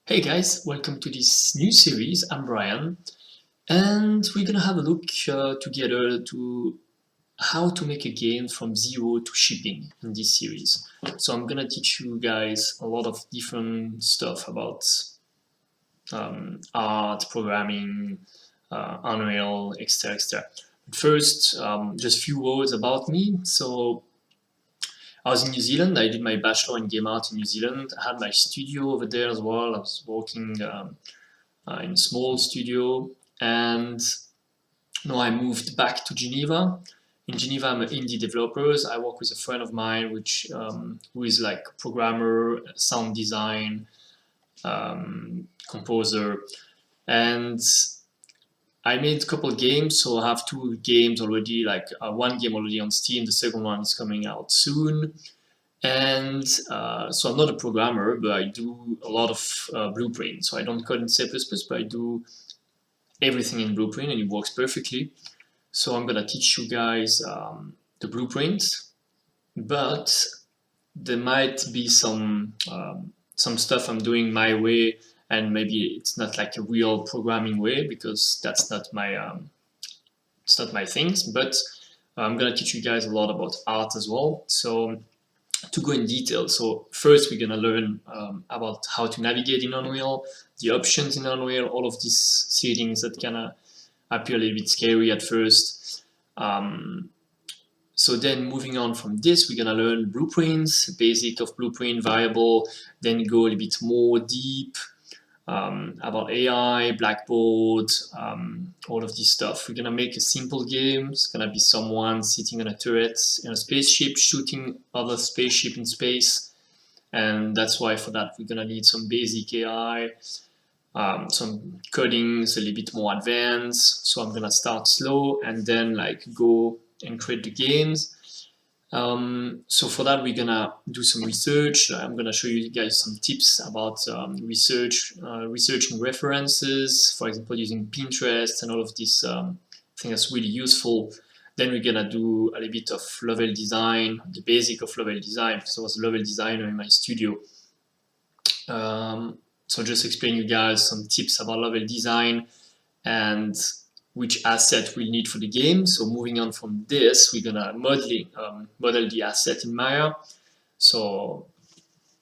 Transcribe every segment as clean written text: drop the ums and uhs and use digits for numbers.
Hey guys, welcome to this new series. I'm Brian, and we're gonna have a look together to how to make a game from zero to shipping in this series. So I'm gonna teach you guys a lot of different stuff about art, programming, Unreal, etc. etc. But first, just a few words about me. So I was in New Zealand. I did my bachelor in game art in New Zealand. I had my studio over there as well. I was working in a small studio, and now I moved back to Geneva. In Geneva, I'm an indie developer. I work with a friend of mine, who is like a programmer, sound design, composer, and I made a couple of games. So I have two games already, like one game already on Steam. The second one is coming out soon. And so I'm not a programmer, but I do a lot of Blueprint. So I don't code in C++, but I do everything in Blueprint, and it works perfectly. So I'm gonna teach you guys the Blueprint, but there might be some stuff I'm doing my way, and maybe it's not like a real programming way because that's not my it's not my things. But I'm gonna teach you guys a lot about art as well. So to go in detail, so first we're gonna learn about how to navigate in Unreal, the options in Unreal, all of these settings that kind appear a little bit scary at first. So then moving on from this, we're gonna learn blueprints, basic of blueprint, variable, then go a little bit more deep about AI, Blackboard, all of this stuff. We're gonna make a simple game. It's gonna be someone sitting on a turret in a spaceship, shooting other spaceship in space. And that's why for that, we're gonna need some basic AI, some coding is a little bit more advanced. So I'm gonna start slow and then like go and create the games. So for that, we're gonna do some research. I'm gonna show you guys some tips about researching references, for example, using Pinterest and all of this thing that's really useful. Then we're gonna do a little bit of level design, the basic of level design, because I was a level designer in my studio. So just explain you guys some tips about level design and which asset we'll need for the game. So moving on from this, we're gonna model the asset in Maya. So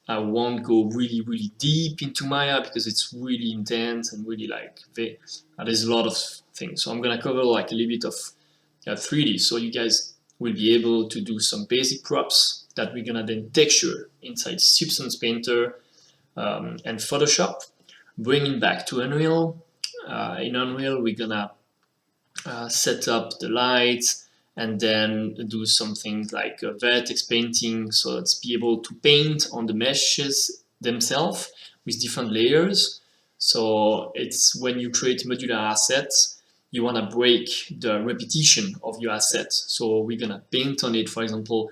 I won't go really deep into Maya because it's really intense and really like there's a lot of things. So I'm gonna cover like a little bit of 3D, so you guys will be able to do some basic props that we're gonna then texture inside Substance Painter and Photoshop, bringing back to Unreal. In Unreal, we're gonna set up the lights and then do something like vertex painting, so let's be able to paint on the meshes themselves with different layers. So it's when you create modular assets, you want to break the repetition of your asset. So we're gonna paint on it, for example,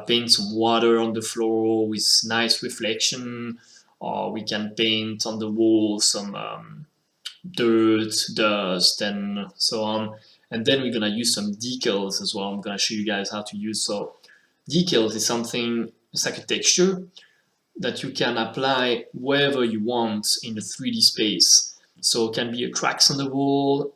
paint some water on the floor with nice reflection, or we can paint on the wall some dirt, dust, and so on. And then we're gonna use some decals as well. I'm gonna show you guys how to use. So decals is something, it's like a texture that you can apply wherever you want in the 3D space. So it can be cracks on the wall,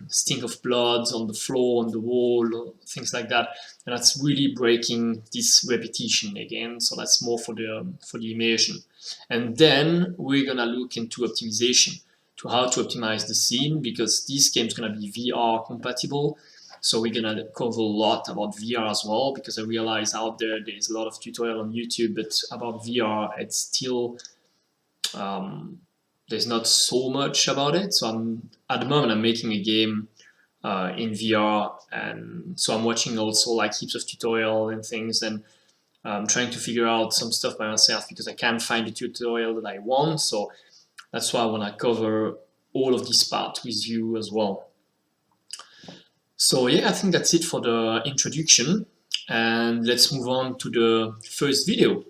stink of blood on the floor, on the wall, things like that. And that's really breaking this repetition again. So that's more for the immersion. And then we're gonna look into optimization, to how to optimize the scene, because this game is gonna be VR compatible. So we're gonna cover a lot about VR as well, because I realize out there's a lot of tutorial on YouTube, but about VR, it's still there's not so much about it. So at the moment I'm making a game in VR, and so I'm watching also like heaps of tutorial and things, and I'm trying to figure out some stuff by myself because I can't find the tutorial that I want. So that's why I want to cover all of this part with you as well. So yeah, I think that's it for the introduction, and let's move on to the first video.